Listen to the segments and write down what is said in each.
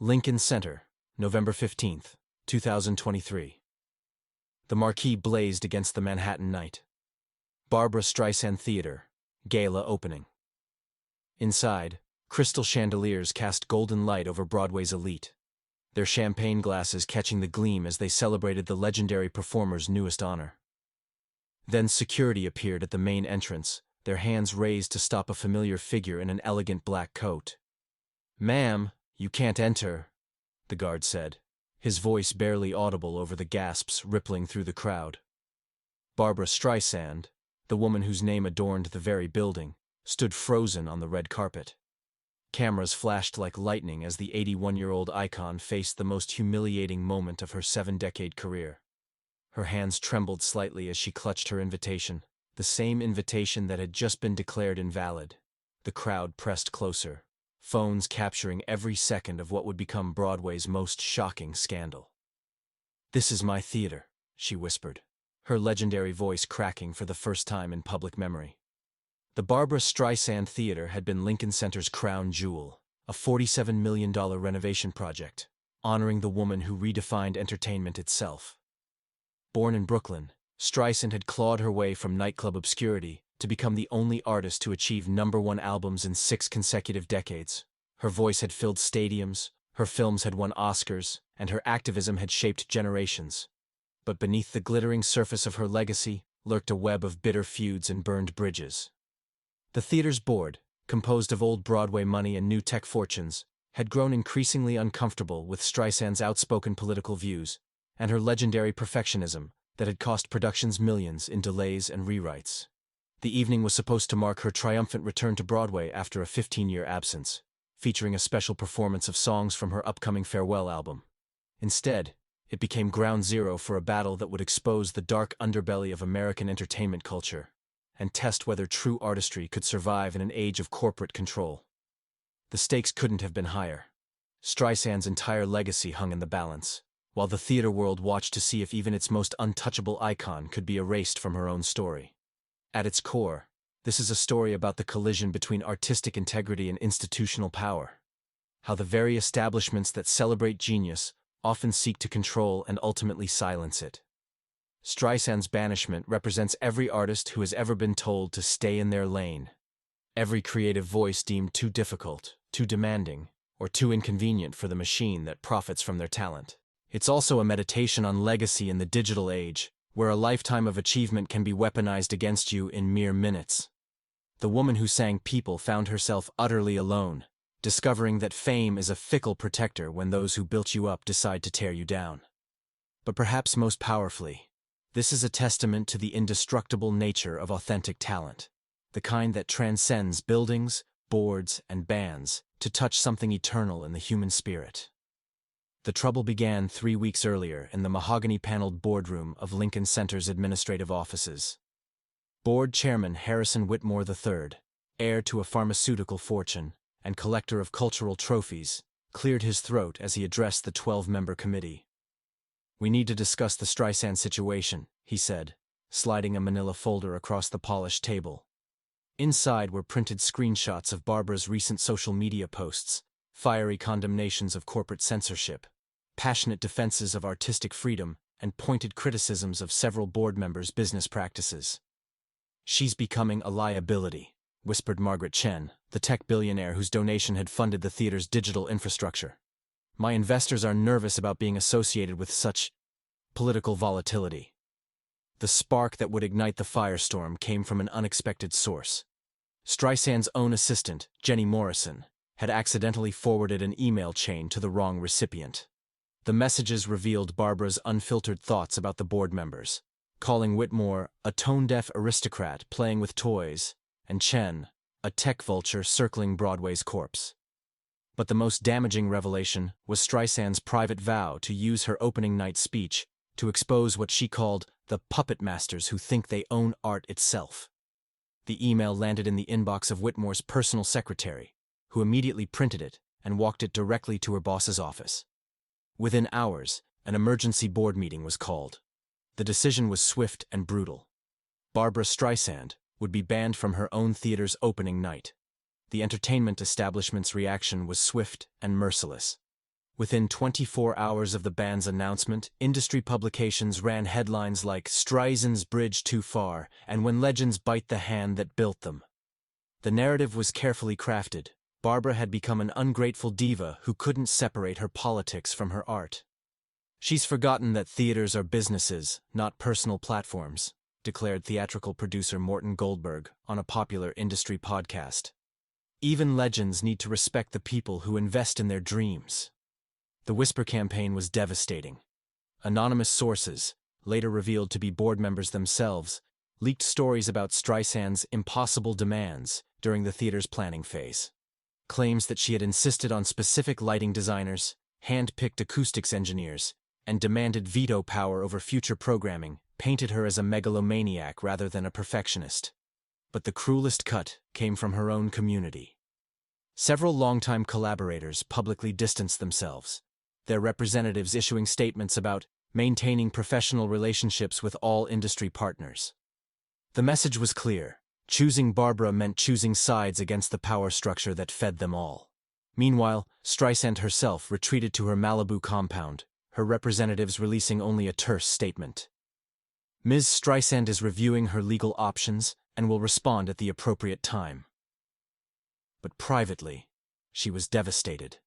Lincoln Center, November 15th, 2023. The marquee blazed against the Manhattan night. Barbra Streisand Theater, Gala Opening. Inside, crystal chandeliers cast golden light over Broadway's elite, their champagne glasses catching the gleam as they celebrated the legendary performer's newest honor. Then security appeared at the main entrance, their hands raised to stop a familiar figure in an elegant black coat. "Ma'am, you can't enter," the guard said, his voice barely audible over the gasps rippling through the crowd. Barbra Streisand, the woman whose name adorned the very building, stood frozen on the red carpet. Cameras flashed like lightning as the 81-year-old icon faced the most humiliating moment of her 7-decade career. Her hands trembled slightly as she clutched her invitation, the same invitation that had just been declared invalid. The crowd pressed closer, phones capturing every second of what would become Broadway's most shocking scandal. "This is my theater," she whispered, her legendary voice cracking for the first time in public memory. The Barbra Streisand Theater had been Lincoln Center's crown jewel, a $47 million renovation project, honoring the woman who redefined entertainment itself. Born in Brooklyn, Streisand had clawed her way from nightclub obscurity to become the only artist to achieve #1 albums in 6 consecutive decades. Her voice had filled stadiums, her films had won Oscars, and her activism had shaped generations. But beneath the glittering surface of her legacy lurked a web of bitter feuds and burned bridges. The theater's board, composed of old Broadway money and new tech fortunes, had grown increasingly uncomfortable with Streisand's outspoken political views and her legendary perfectionism that had cost productions millions in delays and rewrites. The evening was supposed to mark her triumphant return to Broadway after a 15-year absence, featuring a special performance of songs from her upcoming farewell album. Instead, it became ground zero for a battle that would expose the dark underbelly of American entertainment culture and test whether true artistry could survive in an age of corporate control. The stakes couldn't have been higher. Streisand's entire legacy hung in the balance, while the theater world watched to see if even its most untouchable icon could be erased from her own story. At its core, this is a story about the collision between artistic integrity and institutional power. How the very establishments that celebrate genius often seek to control and ultimately silence it. Streisand's banishment represents every artist who has ever been told to stay in their lane. Every creative voice deemed too difficult, too demanding, or too inconvenient for the machine that profits from their talent. It's also a meditation on legacy in the digital age, where a lifetime of achievement can be weaponized against you in mere minutes. The woman who sang People found herself utterly alone, discovering that fame is a fickle protector when those who built you up decide to tear you down. But perhaps most powerfully, this is a testament to the indestructible nature of authentic talent, the kind that transcends buildings, boards, and bands to touch something eternal in the human spirit. The trouble began 3 weeks earlier in the mahogany-paneled boardroom of Lincoln Center's administrative offices. Board Chairman Harrison Whitmore III, heir to a pharmaceutical fortune and collector of cultural trophies, cleared his throat as he addressed the 12-member committee. "We need to discuss the Streisand situation," he said, sliding a manila folder across the polished table. Inside were printed screenshots of Barbra's recent social media posts, fiery condemnations of corporate censorship, passionate defenses of artistic freedom, and pointed criticisms of several board members' business practices. "She's becoming a liability," whispered Margaret Chen, the tech billionaire whose donation had funded the theater's digital infrastructure. "My investors are nervous about being associated with such political volatility." The spark that would ignite the firestorm came from an unexpected source. Streisand's own assistant, Jenny Morrison, had accidentally forwarded an email chain to the wrong recipient. The messages revealed Barbra's unfiltered thoughts about the board members, calling Whitmore a tone-deaf aristocrat playing with toys, and Chen a tech vulture circling Broadway's corpse. But the most damaging revelation was Streisand's private vow to use her opening night speech to expose what she called the puppet masters who think they own art itself. The email landed in the inbox of Whitmore's personal secretary, who immediately printed it and walked it directly to her boss's office. Within hours, an emergency board meeting was called. The decision was swift and brutal. Barbra Streisand would be banned from her own theater's opening night. The entertainment establishment's reaction was swift and merciless. Within 24 hours of the ban's announcement, industry publications ran headlines like "Streisand's Bridge Too Far" and "When Legends Bite the Hand That Built Them." The narrative was carefully crafted. Barbra had become an ungrateful diva who couldn't separate her politics from her art. "She's forgotten that theaters are businesses, not personal platforms," declared theatrical producer Morton Goldberg on a popular industry podcast. "Even legends need to respect the people who invest in their dreams." The Whisper campaign was devastating. Anonymous sources, later revealed to be board members themselves, leaked stories about Streisand's impossible demands during the theater's planning phase. Claims that she had insisted on specific lighting designers, hand-picked acoustics engineers, and demanded veto power over future programming painted her as a megalomaniac rather than a perfectionist. But the cruelest cut came from her own community. Several longtime collaborators publicly distanced themselves, their representatives issuing statements about maintaining professional relationships with all industry partners. The message was clear. Choosing Barbra meant choosing sides against the power structure that fed them all. Meanwhile, Streisand herself retreated to her Malibu compound, her representatives releasing only a terse statement. Ms. Streisand is reviewing her legal options and will respond at the appropriate time. But privately, she was devastated.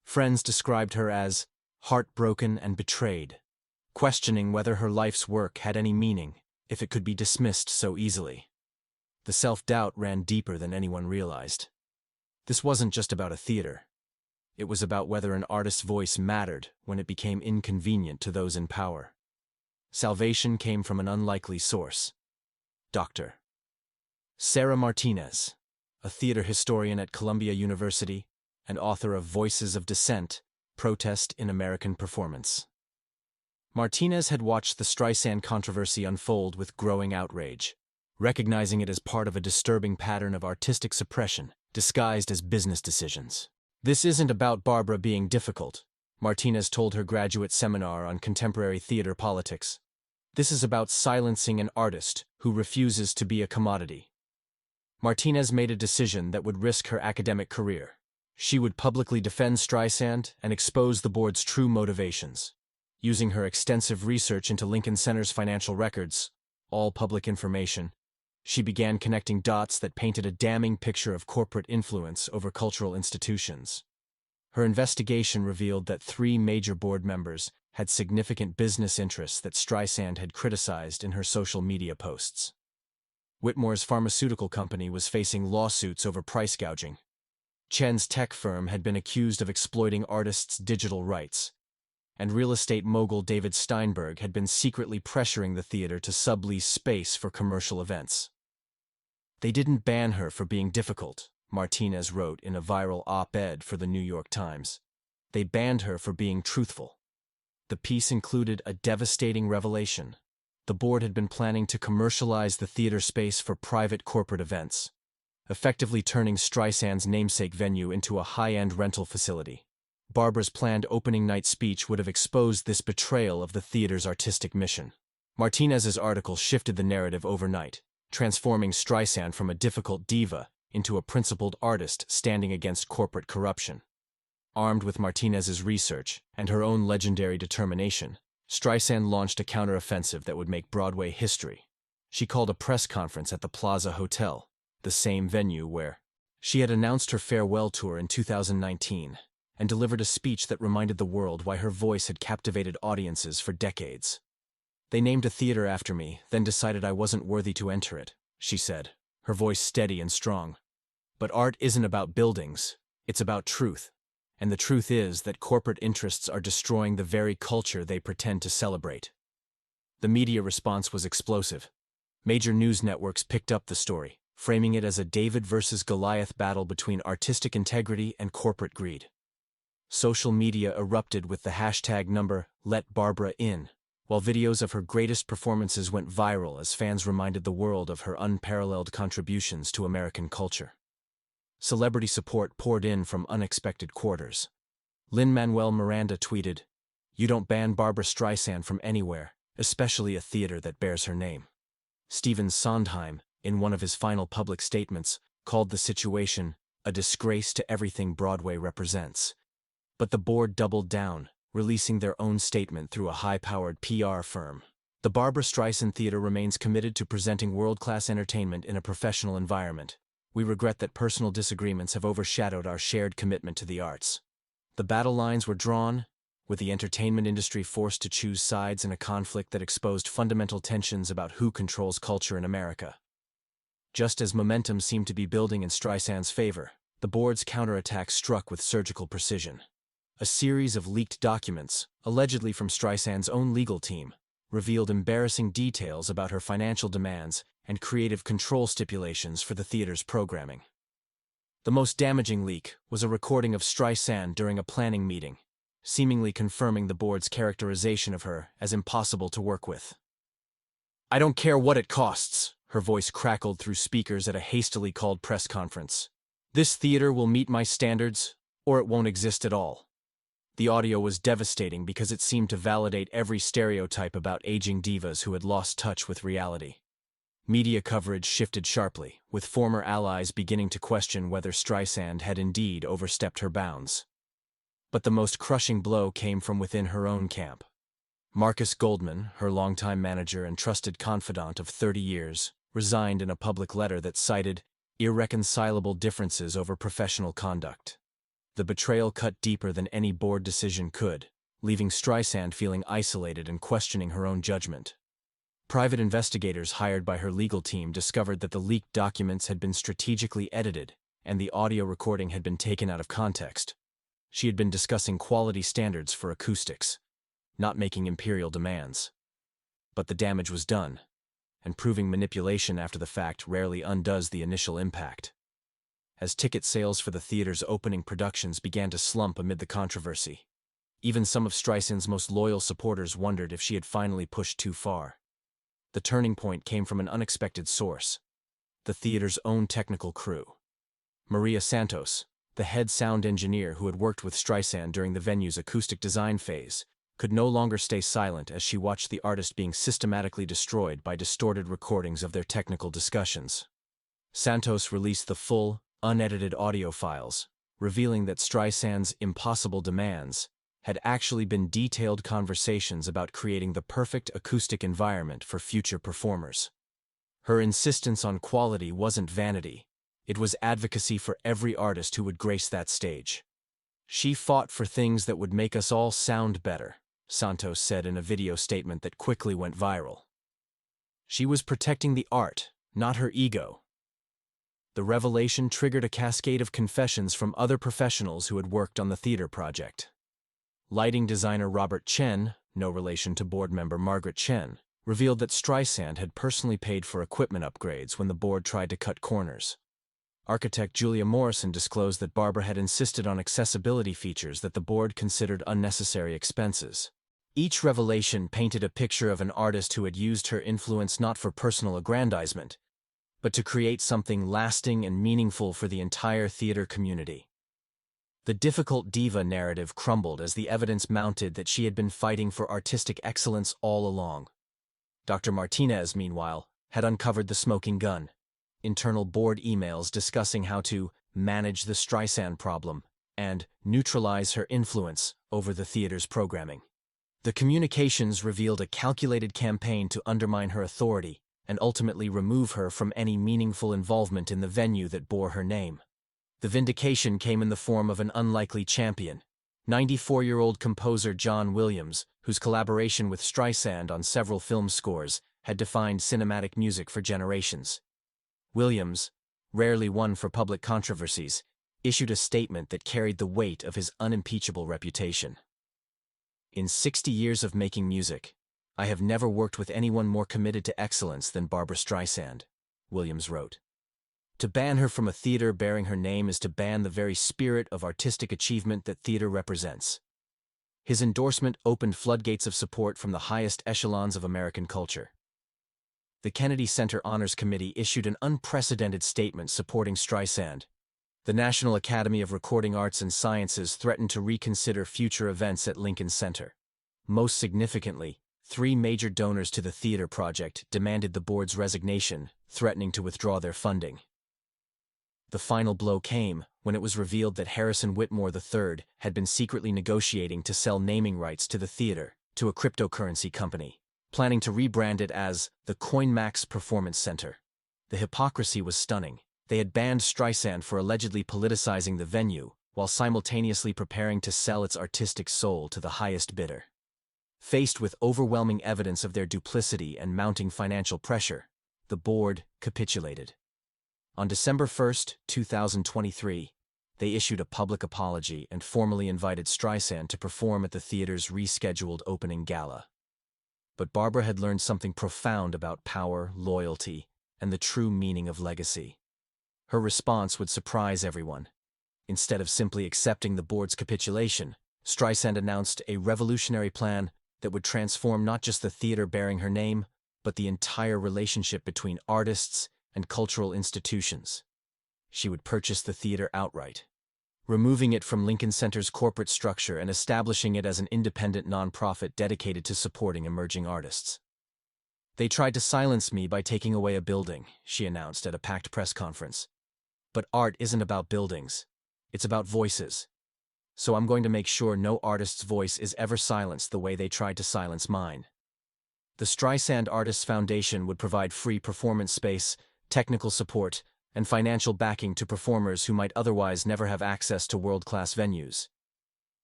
Friends described her as heartbroken and betrayed, questioning whether her life's work had any meaning if it could be dismissed so easily. The self-doubt ran deeper than anyone realized. This wasn't just about a theater. It was about whether an artist's voice mattered when it became inconvenient to those in power. Salvation came from an unlikely source. Dr. Sarah Martinez, a theater historian at Columbia University and author of Voices of Dissent, Protest in American Performance. Martinez had watched the Streisand controversy unfold with growing outrage, recognizing it as part of a disturbing pattern of artistic suppression disguised as business decisions. "This isn't about Barbra being difficult," Martinez told her graduate seminar on contemporary theater politics. "This is about silencing an artist who refuses to be a commodity." Martinez made a decision that would risk her academic career. She would publicly defend Streisand and expose the board's true motivations. Using her extensive research into Lincoln Center's financial records, all public information, she began connecting dots that painted a damning picture of corporate influence over cultural institutions. Her investigation revealed that 3 major board members had significant business interests that Streisand had criticized in her social media posts. Whitmore's pharmaceutical company was facing lawsuits over price gouging. Chen's tech firm had been accused of exploiting artists' digital rights, and real estate mogul David Steinberg had been secretly pressuring the theater to sublease space for commercial events. "They didn't ban her for being difficult," Martinez wrote in a viral op-ed for the New York Times. "They banned her for being truthful." The piece included a devastating revelation. The board had been planning to commercialize the theater space for private corporate events, effectively turning Streisand's namesake venue into a high-end rental facility. Barbra's planned opening night speech would have exposed this betrayal of the theater's artistic mission. Martinez's article shifted the narrative overnight, transforming Streisand from a difficult diva into a principled artist standing against corporate corruption. Armed with Martinez's research and her own legendary determination, Streisand launched a counteroffensive that would make Broadway history. She called a press conference at the Plaza Hotel, the same venue where she had announced her farewell tour in 2019, and delivered a speech that reminded the world why her voice had captivated audiences for decades. "They named a theater after me, then decided I wasn't worthy to enter it," she said, her voice steady and strong. "But art isn't about buildings, it's about truth. And the truth is that corporate interests are destroying the very culture they pretend to celebrate." The media response was explosive. Major news networks picked up the story, framing it as a David versus Goliath battle between artistic integrity and corporate greed. Social media erupted with the hashtag #LetBarbraIn, while videos of her greatest performances went viral as fans reminded the world of her unparalleled contributions to American culture. Celebrity support poured in from unexpected quarters. Lin-Manuel Miranda tweeted, "You don't ban Barbra Streisand from anywhere, especially a theater that bears her name." Stephen Sondheim, in one of his final public statements, called the situation a disgrace to everything Broadway represents. But the board doubled down, releasing their own statement through a high-powered PR firm. The Barbra Streisand Theater remains committed to presenting world-class entertainment in a professional environment. We regret that personal disagreements have overshadowed our shared commitment to the arts. The battle lines were drawn, with the entertainment industry forced to choose sides in a conflict that exposed fundamental tensions about who controls culture in America. Just as momentum seemed to be building in Streisand's favor, the board's counterattack struck with surgical precision. A series of leaked documents, allegedly from Streisand's own legal team, revealed embarrassing details about her financial demands and creative control stipulations for the theater's programming. The most damaging leak was a recording of Streisand during a planning meeting, seemingly confirming the board's characterization of her as impossible to work with. "I don't care what it costs," her voice crackled through speakers at a hastily called press conference. "This theater will meet my standards, or it won't exist at all." The audio was devastating because it seemed to validate every stereotype about aging divas who had lost touch with reality. Media coverage shifted sharply, with former allies beginning to question whether Streisand had indeed overstepped her bounds. But the most crushing blow came from within her own camp. Marcus Goldman, her longtime manager and trusted confidant of 30 years, resigned in a public letter that cited irreconcilable differences over professional conduct. The betrayal cut deeper than any board decision could, leaving Streisand feeling isolated and questioning her own judgment. Private investigators hired by her legal team discovered that the leaked documents had been strategically edited, and the audio recording had been taken out of context. She had been discussing quality standards for acoustics, not making imperial demands. But the damage was done, and proving manipulation after the fact rarely undoes the initial impact. As ticket sales for the theater's opening productions began to slump amid the controversy, even some of Streisand's most loyal supporters wondered if she had finally pushed too far. The turning point came from an unexpected source: the theater's own technical crew. Maria Santos, the head sound engineer who had worked with Streisand during the venue's acoustic design phase, could no longer stay silent as she watched the artist being systematically destroyed by distorted recordings of their technical discussions. Santos released the full, unedited audio files, revealing that Streisand's impossible demands had actually been detailed conversations about creating the perfect acoustic environment for future performers. Her insistence on quality wasn't vanity, it was advocacy for every artist who would grace that stage. "She fought for things that would make us all sound better," Santos said in a video statement that quickly went viral. She was protecting the art, not her ego. The revelation triggered a cascade of confessions from other professionals who had worked on the theater project. Lighting designer Robert Chen, no relation to board member Margaret Chen, revealed that Streisand had personally paid for equipment upgrades when the board tried to cut corners. Architect Julia Morrison disclosed that Barbra had insisted on accessibility features that the board considered unnecessary expenses. Each revelation painted a picture of an artist who had used her influence not for personal aggrandizement, but to create something lasting and meaningful for the entire theater community. The difficult diva narrative crumbled as the evidence mounted that she had been fighting for artistic excellence all along. Dr. Martinez, meanwhile, had uncovered the smoking gun: internal board emails discussing how to manage the Streisand problem and neutralize her influence over the theater's programming. The communications revealed a calculated campaign to undermine her authority and ultimately remove her from any meaningful involvement in the venue that bore her name. The vindication came in the form of an unlikely champion, 94-year-old composer John Williams, whose collaboration with Streisand on several film scores had defined cinematic music for generations. Williams, rarely one for public controversies, issued a statement that carried the weight of his unimpeachable reputation. "In 60 years of making music, I have never worked with anyone more committed to excellence than Barbra Streisand," Williams wrote. "To ban her from a theater bearing her name is to ban the very spirit of artistic achievement that theater represents." His endorsement opened floodgates of support from the highest echelons of American culture. The Kennedy Center Honors Committee issued an unprecedented statement supporting Streisand. The National Academy of Recording Arts and Sciences threatened to reconsider future events at Lincoln Center. Most significantly, 3 major donors to the theater project demanded the board's resignation, threatening to withdraw their funding. The final blow came when it was revealed that Harrison Whitmore III had been secretly negotiating to sell naming rights to the theater to a cryptocurrency company, planning to rebrand it as the CoinMax Performance Center. The hypocrisy was stunning. They had banned Streisand for allegedly politicizing the venue, while simultaneously preparing to sell its artistic soul to the highest bidder. Faced with overwhelming evidence of their duplicity and mounting financial pressure, the board capitulated. On December 1, 2023, they issued a public apology and formally invited Streisand to perform at the theater's rescheduled opening gala. But Barbra had learned something profound about power, loyalty, and the true meaning of legacy. Her response would surprise everyone. Instead of simply accepting the board's capitulation, Streisand announced a revolutionary plan that would transform not just the theater bearing her name, but the entire relationship between artists and cultural institutions. She would purchase the theater outright, removing it from Lincoln Center's corporate structure and establishing it as an independent nonprofit dedicated to supporting emerging artists. "They tried to silence me by taking away a building," she announced at a packed press conference. "But art isn't about buildings. It's about voices. So I'm going to make sure no artist's voice is ever silenced the way they tried to silence mine." The Streisand Artists Foundation would provide free performance space, technical support, and financial backing to performers who might otherwise never have access to world-class venues.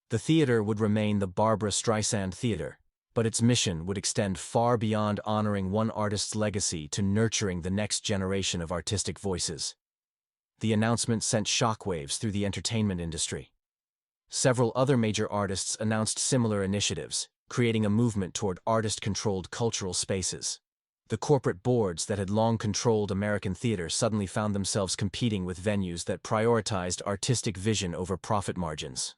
The theater would remain the Barbra Streisand Theater, but its mission would extend far beyond honoring one artist's legacy to nurturing the next generation of artistic voices. The announcement sent shockwaves through the entertainment industry. Several other major artists announced similar initiatives, creating a movement toward artist-controlled cultural spaces. The corporate boards that had long controlled American theater suddenly found themselves competing with venues that prioritized artistic vision over profit margins.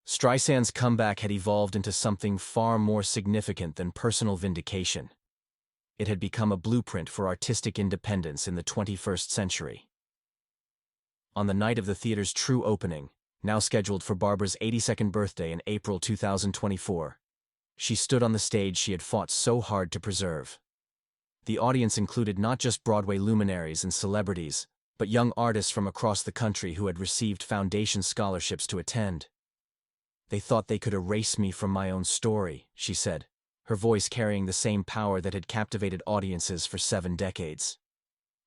Streisand's comeback had evolved into something far more significant than personal vindication. It had become a blueprint for artistic independence in the 21st century. On the night of the theater's true opening, now scheduled for Barbra's 82nd birthday in April 2024, she stood on the stage she had fought so hard to preserve. The audience included not just Broadway luminaries and celebrities, but young artists from across the country who had received foundation scholarships to attend. "They thought they could erase me from my own story," she said, her voice carrying the same power that had captivated audiences for 7 decades.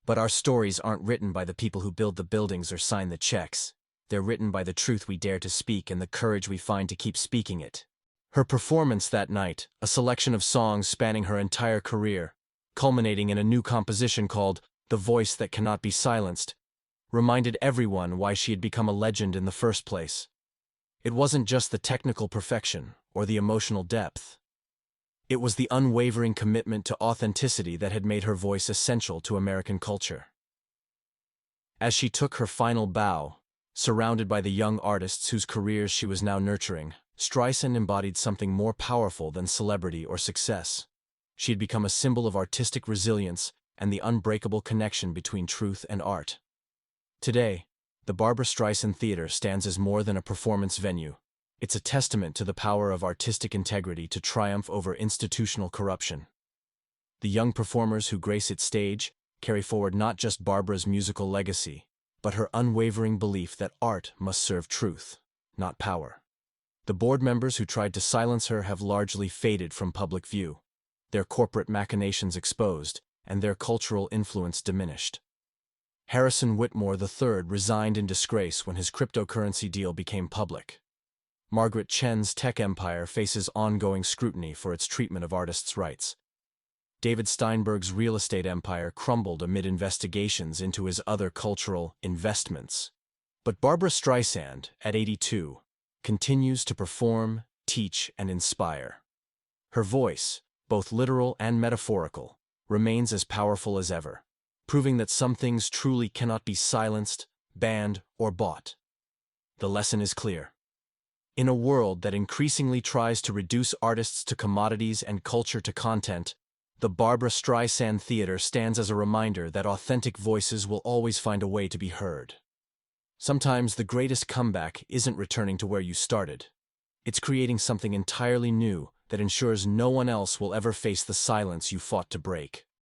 "But our stories aren't written by the people who build the buildings or sign the checks. They're written by the truth we dare to speak and the courage we find to keep speaking it." Her performance that night, a selection of songs spanning her entire career, culminating in a new composition called "The Voice That Cannot Be Silenced," reminded everyone why she had become a legend in the first place. It wasn't just the technical perfection or the emotional depth. It was the unwavering commitment to authenticity that had made her voice essential to American culture. As she took her final bow, surrounded by the young artists whose careers she was now nurturing, Streisand embodied something more powerful than celebrity or success. She had become a symbol of artistic resilience and the unbreakable connection between truth and art. Today, the Barbra Streisand Theater stands as more than a performance venue. It's a testament to the power of artistic integrity to triumph over institutional corruption. The young performers who grace its stage carry forward not just Barbra's musical legacy, but her unwavering belief that art must serve truth, not power. The board members who tried to silence her have largely faded from public view, their corporate machinations exposed, and their cultural influence diminished. Harrison Whitmore III resigned in disgrace when his cryptocurrency deal became public. Margaret Chen's tech empire faces ongoing scrutiny for its treatment of artists' rights. David Steinberg's real estate empire crumbled amid investigations into his other cultural investments. But Barbra Streisand, at 82, continues to perform, teach, and inspire. Her voice, both literal and metaphorical, remains as powerful as ever, proving that some things truly cannot be silenced, banned, or bought. The lesson is clear. In a world that increasingly tries to reduce artists to commodities and culture to content, the Barbra Streisand Theater stands as a reminder that authentic voices will always find a way to be heard. Sometimes the greatest comeback isn't returning to where you started. It's creating something entirely new that ensures no one else will ever face the silence you fought to break.